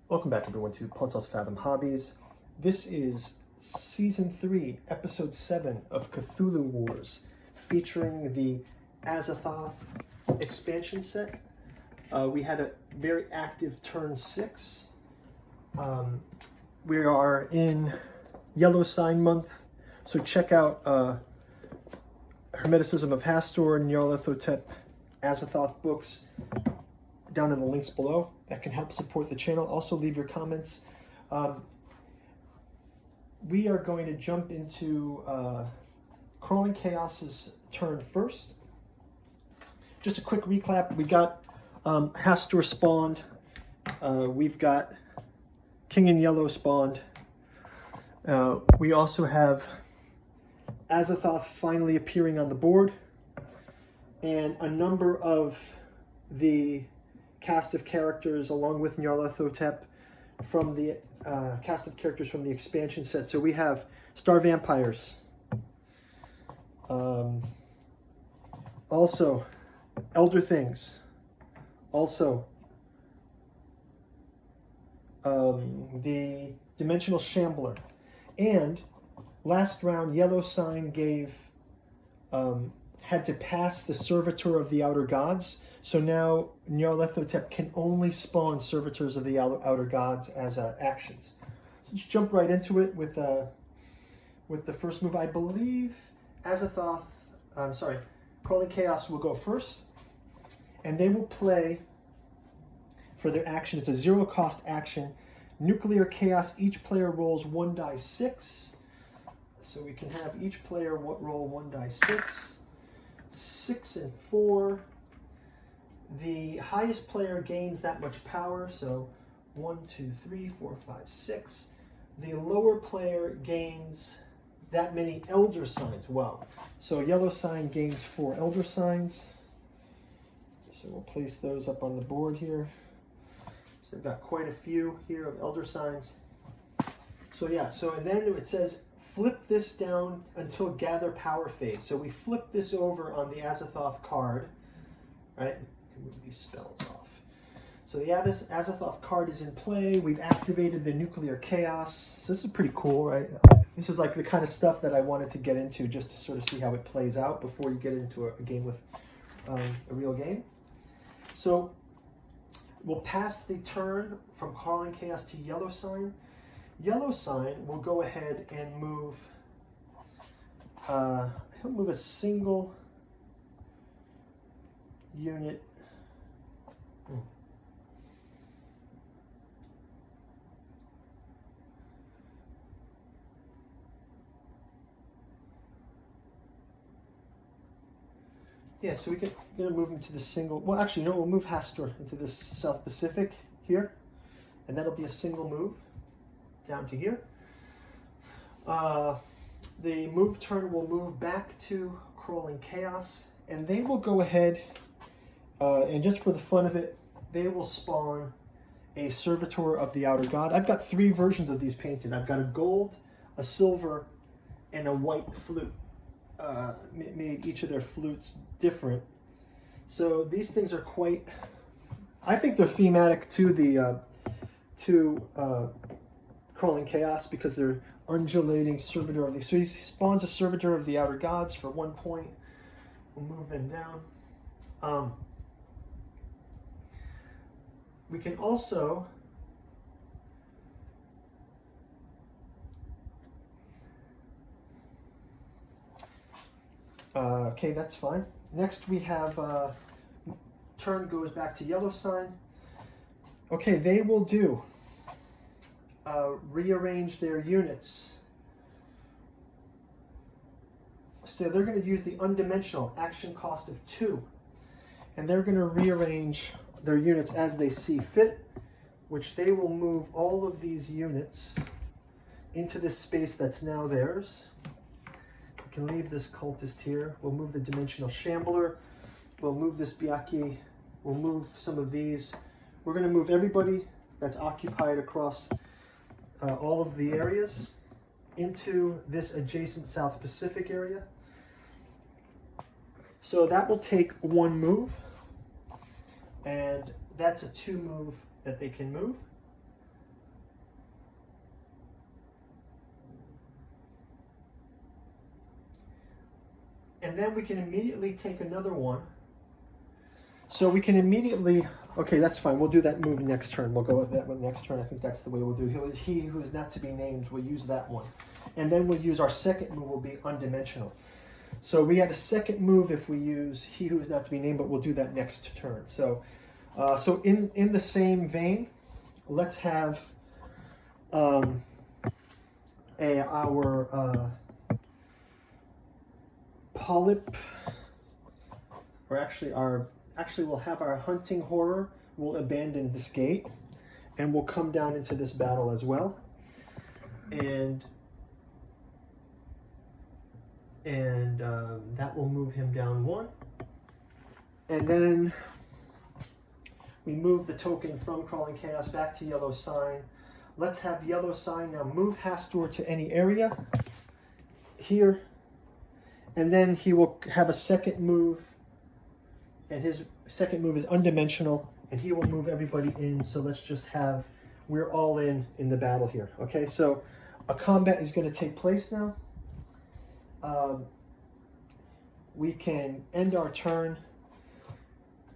Welcome back everyone to Poncel's Fathom Hobbies. This is Season 3, Episode 7 of Cthulhu Wars, featuring the Azathoth expansion set. We had a very active turn 6. We are in Yellow Sign Month, so check out Hermeticism of Hastur, Nyarlathotep, Azathoth books down in the links below. That can help support the channel. Also leave your comments. We are going to jump into Crawling Chaos's turn first. Just a quick recap. We got Hastur spawned. We've got King in Yellow spawned. We also have Azathoth finally appearing on the board. And a number of the cast of characters along with Nyarlathotep from the cast of characters from the expansion set. So we have Star Vampires. Also Elder Things. Also the Dimensional Shambler. And last round Yellow Sign gave had to pass the Servitor of the Outer Gods. So now Nyarlathotep can only spawn Servitors of the Outer Gods as actions. So let's jump right into it with the first move. I believe Crawling Chaos will go first. And they will play, for their action, it's a 0-cost action, Nuclear Chaos. Each player rolls 1d6. So we can have each player roll 1d6. 6 and 4. The highest player gains that much power, so 1, 2, 3, 4, 5, 6. The lower player gains that many Elder Signs. Wow. So Yellow Sign gains 4 Elder Signs. So we'll place those up on the board here. So we've got quite a few here of Elder Signs. So yeah, and then it says flip this down until gather power phase. So we flip this over on the Azathoth card, right? Move these spells off. So yeah, this Azathoth card is in play. We've activated the Nuclear Chaos. So this is pretty cool, right? This is like the kind of stuff that I wanted to get into just to sort of see how it plays out before you get into a game with a real game. So we'll pass the turn from Crawling Chaos to Yellow Sign. Yellow Sign will go ahead and move, he'll move a single unit. Yeah, so we're going to move him to the single. Well, actually, no, we'll move Hastur into this South Pacific here, and that'll be a single move down to here. The move turn will move back to Crawling Chaos, and they will go ahead, and just for the fun of it, they will spawn a Servitor of the Outer God. I've got 3 versions of these painted. I've got a gold, a silver, and a white flute. Made each of their flutes different. So these things are quite, I think they're thematic to the Crawling Chaos because they're undulating Servitor of the, so he spawns a Servitor of the Outer Gods for 1 point. We'll move him down. We can also okay, that's fine. Next we have turn goes back to Yellow Sign. Okay, they will do rearrange their units. So they're going to use the undimensional action cost of 2. And they're going to rearrange their units as they see fit, which they will move all of these units into this space that's now theirs. Can leave this cultist here. We'll move the Dimensional Shambler. We'll move this Byaki. We'll move some of these. We're going to move everybody that's occupied across all of the areas into this adjacent South Pacific area. So that will take 1 move, and that's a 2 move that they can move. And then we can immediately take another one. So we can immediately, okay, that's fine. We'll do that move next turn. We'll go with that one next turn. I think that's the way we'll do. He who is not to be named will use that one. And then we'll use our second move will be undimensional. So we had a second move if we use he who is not to be named, but we'll do that next turn. So in the same vein, let's have our polyp, or actually we'll have our hunting horror will abandon this gate, and we'll come down into this battle as well, and that will move him down one. And then we move the token from Crawling Chaos back to Yellow Sign. Let's have Yellow Sign now move Hastur to any area here, and then he will have a second move, and his second move is undimensional, and he will move everybody in. So let's just have, we're all in the battle here. Okay, so a combat is going to take place now. We can end our turn.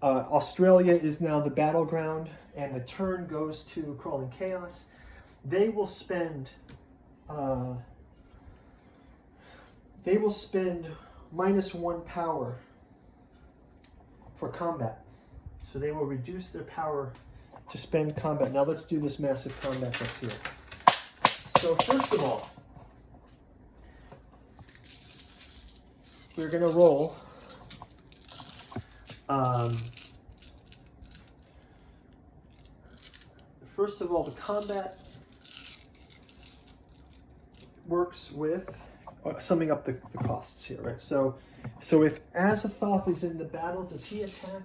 Australia is now the battleground, and the turn goes to Crawling Chaos. They will spend -1 power for combat. So they will reduce their power to spend combat. Now let's do this massive combat that's here. So first of all, we're going to roll first of all, the combat works with summing up the costs here, right? So if Azathoth is in the battle, does he attack?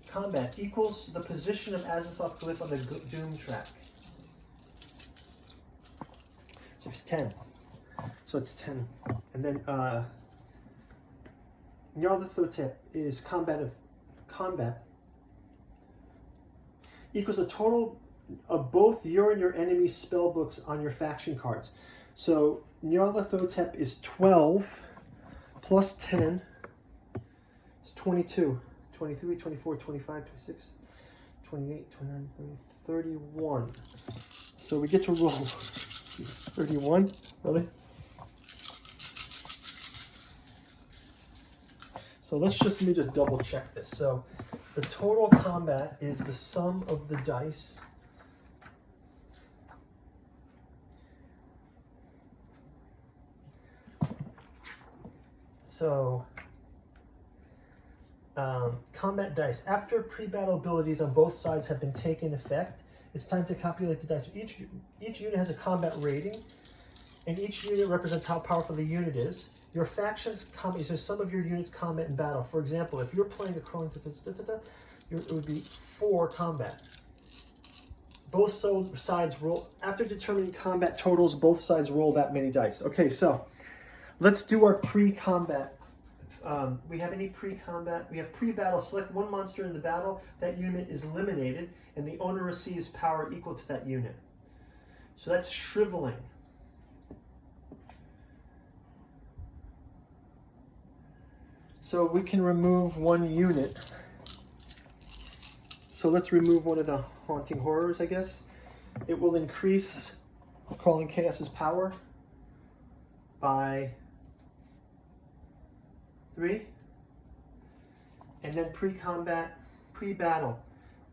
Combat equals the position of Azathoth glyph on the Doom track. So it's 10. So it's 10. And then Nyarlathotep is combat equals the total of both your and your enemy's spell books on your faction cards. So Nyarlathotep is 12 plus 10 is 22, 23, 24, 25, 26, 28, 29, 30, 31. So we get to roll 31, really? So let me just double check this. So the total combat is the sum of the dice. So combat dice. After pre-battle abilities on both sides have been taken effect, it's time to calculate the dice. Each unit has a combat rating, and each unit represents how powerful the unit is. Your faction's combat, so some of your units combat in battle. For example, if you're playing a crawling, it would be 4 combat. Both sides roll, after determining combat totals, both sides roll that many dice. Okay, so let's do our pre-combat. We have any pre-combat? We have pre-battle. Select one monster in the battle. That unit is eliminated, and the owner receives power equal to that unit. So that's shriveling. So we can remove 1 unit. So let's remove one of the haunting horrors, I guess. It will increase Crawling Chaos's power by 3. And then pre-combat, pre-battle.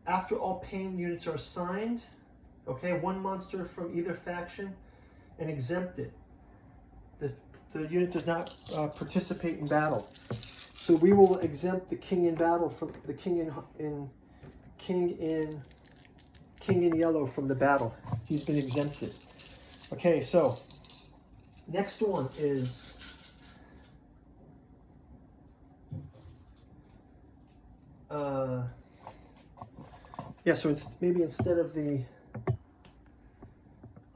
After all pain units are assigned, okay, 1 monster from either faction and exempted. The unit does not participate in battle. So we will exempt the king in battle from the king in yellow from the battle. He's been exempted. Okay, so next one is so maybe instead of the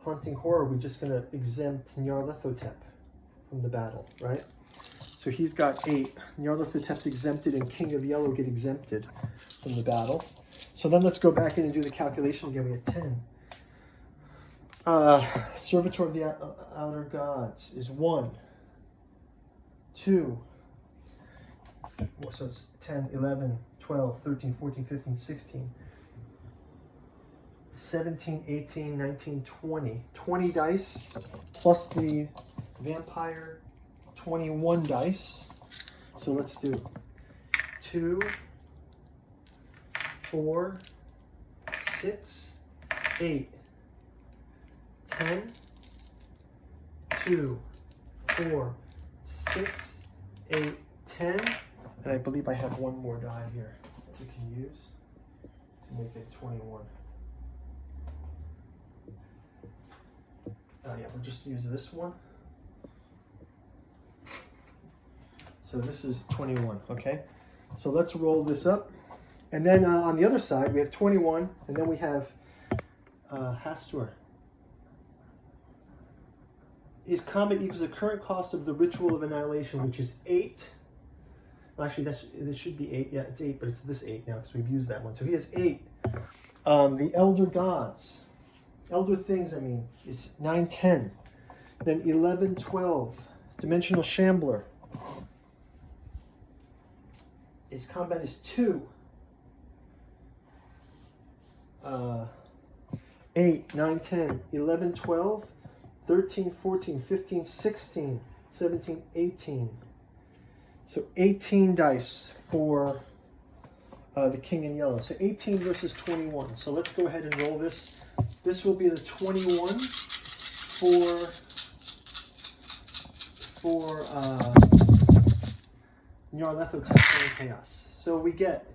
haunting horror, we're just gonna exempt Nyarlathotep from the battle, right? So he's got 8. Nyarlathotep's exempted, and King of Yellow get exempted from the battle. So then let's go back in and do the calculation again. We have 10. Servitor of the Outer Gods is 1, 2, so it's 10, 11, 12, 13, 14, 15, 16, 17, 18, 19, 20. 20 dice plus the vampire, 21 dice. So let's do 2, 4, 6, 8, 10, 2, 4, 6, 8, 10. And I believe I have one more die here that we can use to make it 21. Yeah, we'll just use this one. So this is 21, okay? So let's roll this up. And then on the other side, we have 21, and then we have Hastur. His combat equals the current cost of the Ritual of Annihilation, which is 8. Actually, this should be 8. Yeah, it's 8, but it's this 8 now because we've used that one. So he has 8. The Elder Gods. Elder Things, I mean, is 9, 10. Then 11, 12. Dimensional Shambler. His combat is 2. 8, 9, 10, 11, 12, 13, 14, 15, 16, 17, 18. So 18 dice for the King in Yellow. So 18 versus 21. So let's go ahead and roll this. This will be the 21 for Nyarlathotep and Chaos. So we get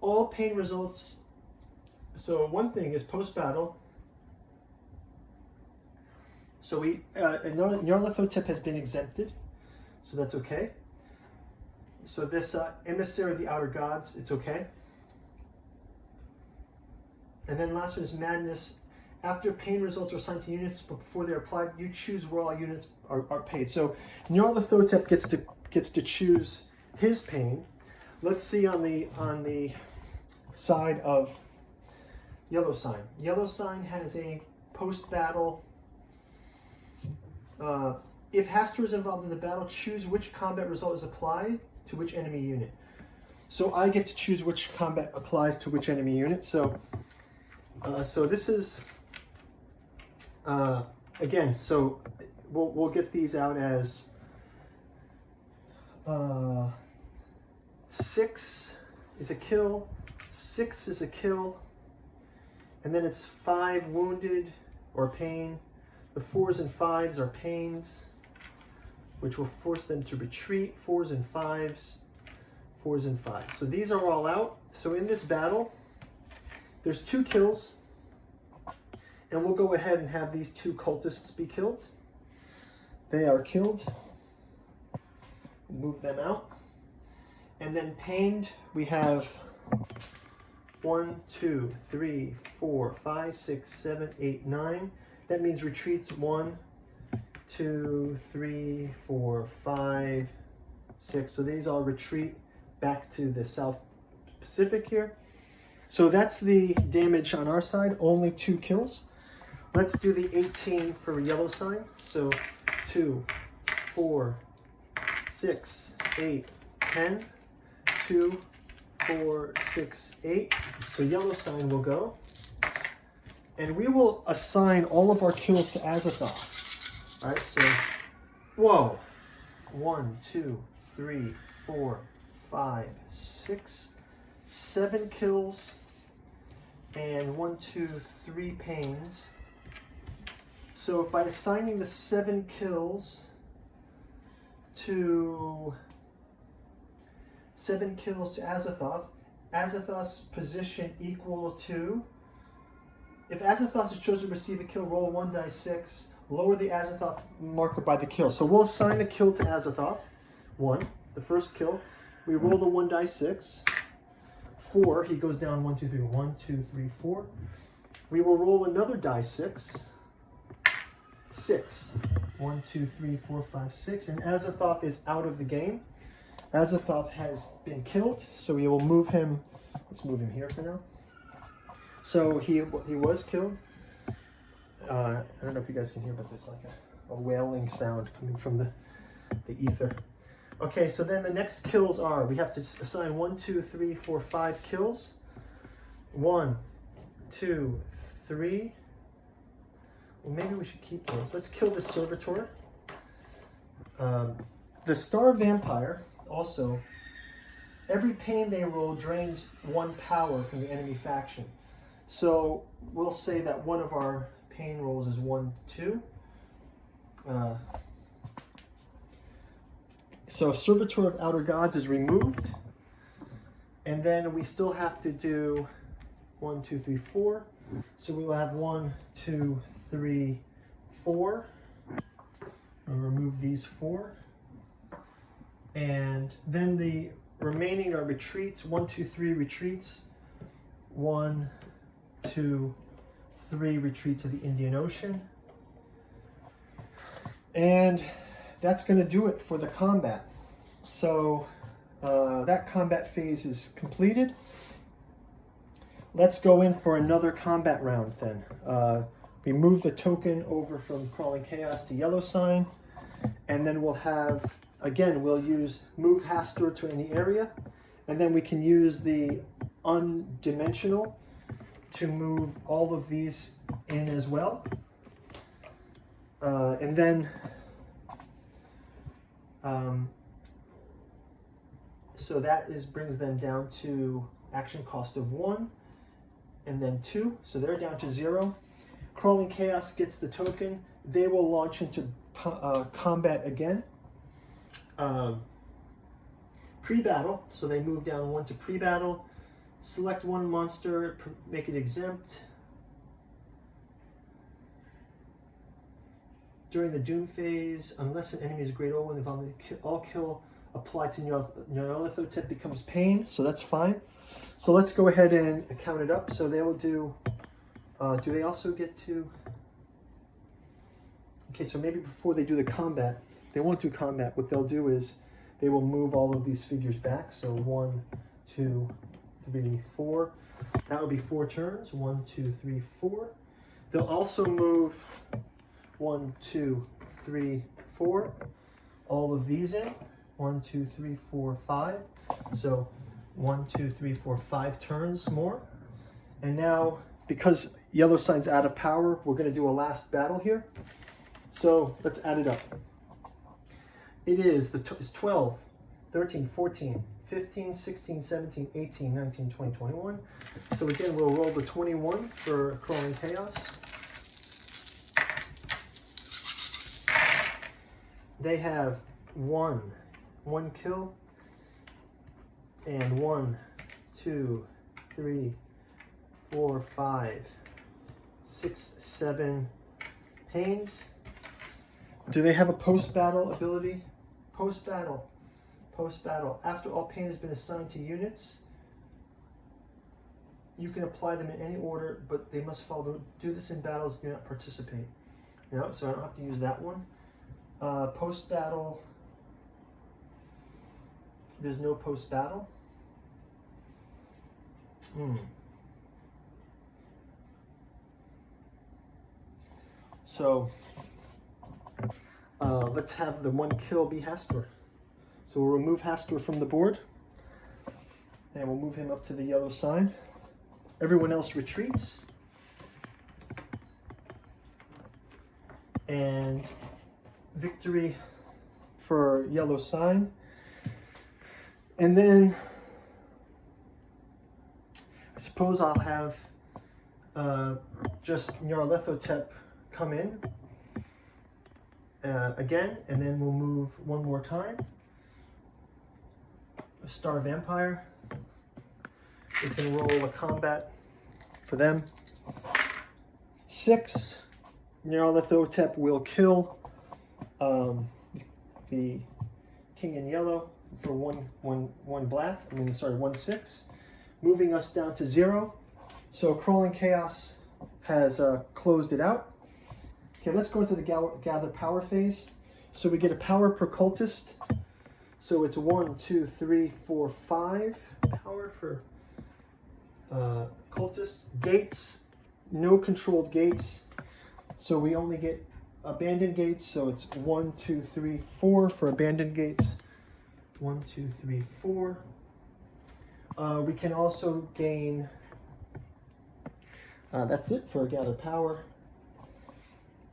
all pain results. So one thing is post-battle. So Nyarlathotep has been exempted. So that's okay. So this Emissary of the Outer Gods, it's okay. And then last one is Madness. After pain results are assigned to units, but before they're applied, you choose where all units are paid. So Nyarlathotep gets to choose his pain. Let's see on the side of Yellow Sign. Yellow Sign has a post-battle. If Hastur is involved in the battle, choose which combat result is applied to which enemy unit. So I get to choose which combat applies to which enemy unit. So this is again. So we'll get these out as 6 is a kill, 6 is a kill, and then it's 5 wounded or pain. The 4s and 5s are pains, which will force them to retreat. 4s and 5s, 4s and 5s. So these are all out. So in this battle, there's 2 kills, and we'll go ahead and have these 2 cultists be killed. They are killed. Move them out. And then pained, we have 1, 2, 3, 4, 5, 6, 7, 8, 9. That means retreats 1, 2, 3, 4, 5, 6. So these all retreat back to the South Pacific here. So that's the damage on our side, only 2 kills. Let's do the 18 for Yellow Sign. So 2, 4, 6, 8, 10, 2, 4, 6, 8. So Yellow Sign will go. And we will assign all of our kills to Azathoth. All right, so, whoa. 1, 2, 3, 4, 5, 6, 7 kills, and 1, 2, 3 pains. So by assigning the 7 kills to Azathoth, Azathoth's position equal to, if Azathoth is chosen to receive a kill, roll 1 die 6, lower the Azathoth marker by the kill. So we'll assign a kill to Azathoth, 1, the first kill. We roll the 1 die 6, 4, he goes down 1, 2, 3, 1, 2, 3, 4. We will roll another die 6, 6, 1, 2, 3, 4, 5, 6, and Azathoth is out of the game. Azathoth has been killed, so we will move him. Let's move him here for now. So he was killed. I don't know if you guys can hear, but there's like a wailing sound coming from the ether. Okay, so then the next kills are, we have to assign 1, 2, 3, 4, 5 kills. 1, 2, 3. Well, maybe we should keep those. Let's kill the servitor. The star vampire also, every pain they roll drains 1 power from the enemy faction. So we'll say that one of our pain rolls is 1, 2. So Servitor of Outer Gods is removed. And then we still have to do 1, 2, 3, 4. So we will have 1, 2, 3, 4. We'll remove these 4. And then the remaining are retreats. 1, 2, 3 retreats. 1, 2, 3 retreat to the Indian Ocean. And that's going to do it for the combat. So that combat phase is completed. Let's go in for another combat round then. We move the token over from Crawling Chaos to Yellow Sign. And then we'll have, again, we'll use move Hastur to any area. And then we can use the undimensional to move all of these in as well. And then so that brings them down to action cost of 1 and then 2. So they're down to 0. Crawling Chaos gets the token. They will launch into combat again. Pre-battle, so they move down 1 to pre-battle. Select 1 monster, make it exempt. During the Doom phase, unless an enemy is a great old one, involving all kill applied to Nyarlathotep becomes pain, so that's fine. So let's go ahead and count it up. So they will do they also get to... Okay, so maybe before they do the combat, they won't do combat. What they'll do is they will move all of these figures back. So 1, 2, 3, 4. That would be 4 turns. 1, 2, 3, 4. They'll also move 1, 2, 3, 4. All of these in. 1, 2, 3, 4, 5. So 1, 2, 3, 4, 5 turns more. And now, because Yellow Sign's out of power, we're going to do a last battle here. So let's add it up. It is it's 12, 13, 14, 15, 16, 17, 18, 19, 20, 21. So again, we'll roll the 21 for Crawling Chaos. They have one kill, and 1, 2, 3, 4, 5, 6, 7 pains. Do they have a post-battle ability? Post-battle. After all pain has been assigned to units, you can apply them in any order, but they must follow. Do this in battles, do not participate. No, so I don't have to use that one. Post-battle, there's no post-battle. So let's have the 1 kill be Hastur. So we'll remove Hastur from the board, and we'll move him up to the Yellow Sign. Everyone else retreats. And victory for Yellow Sign. And then I suppose I'll have just Nyarlathotep come in again, and then we'll move 1 more time. A Star Vampire. We can roll a combat for them. 6. Nyarlathotep will kill the King in Yellow for 1 black. 1 6. Moving us down to 0. So Crawling Chaos has closed it out. Okay, let's go into the gather power phase. So we get a power per cultist. So it's 1, 2, 3, 4, 5 power for cultists. Gates, no controlled gates. So we only get abandoned gates. So it's 1, 2, 3, 4 for abandoned gates. 1, 2, 3, 4. We can also gain, that's it for gather power.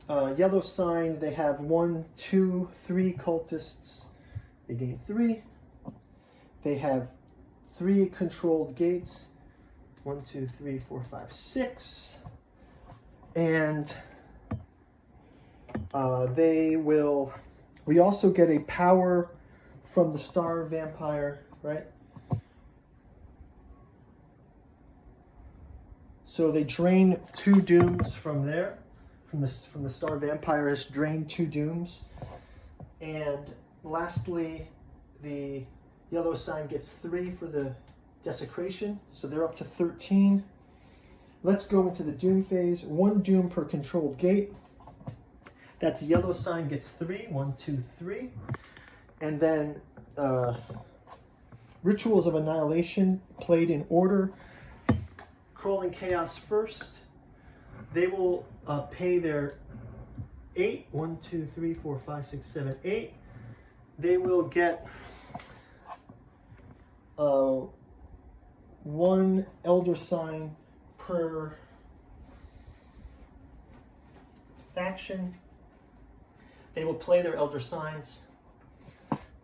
Yellow sign, they have 1, 2, 3 cultists. They gain 3. They have 3 controlled gates. 1, 2, 3, 4, 5, 6. And we also get a power from the star vampire, right? So they drain 2 dooms from there. From the star vampire has drained 2 dooms. And lastly, the yellow sign gets 3 for the desecration, so they're up to 13. Let's go into the doom phase. 1 doom per controlled gate. That's yellow sign gets 3. 1, 2, 3. And then Rituals of Annihilation played in order. Crawling Chaos first. They will pay their 8. 1, 2, 3, 4, 5, 6, 7, 8. They will get 1 elder sign per faction. They will play their elder signs,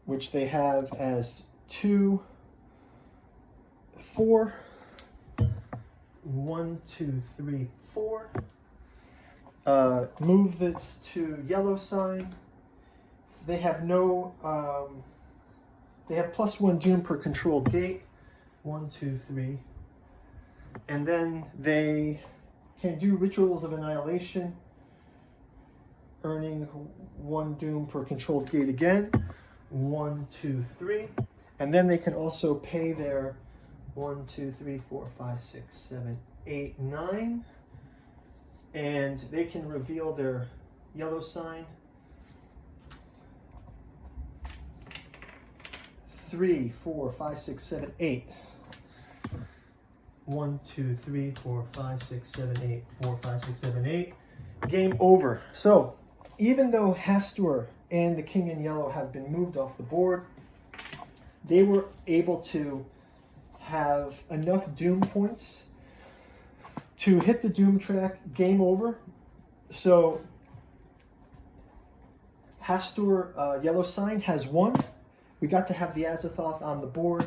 which they have as 2, 4. 1, 2, 3, 4. Move this to yellow sign. They have no, they have +1 doom per controlled gate. 1, 2, 3. And then they can do Rituals of Annihilation, earning 1 doom per controlled gate again. 1, 2, 3. And then they can also pay their 1, 2, 3, 4, 5, 6, 7, 8, 9. And they can reveal their yellow sign. 3, 4, 5, 6, 7, 8. 1, 2, 3, 4, 5, 6, 7, 8. 4, 5, 6, 7, 8. Game over. So, even though Hastur and the King in Yellow have been moved off the board, they were able to have enough Doom points to hit the Doom track. Game over. So, Hastur yellow sign has 1. We got to have the Azathoth on the board.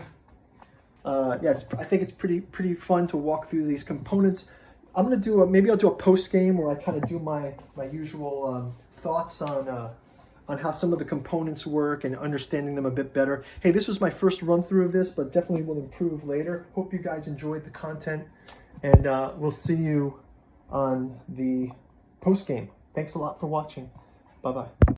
Yeah, I think it's pretty fun to walk through these components. I'm gonna do maybe I'll do a post game where I kind of do my usual thoughts on how some of the components work and understanding them a bit better. Hey, this was my first run through of this, but definitely will improve later. Hope you guys enjoyed the content, and we'll see you on the post game. Thanks a lot for watching. Bye bye.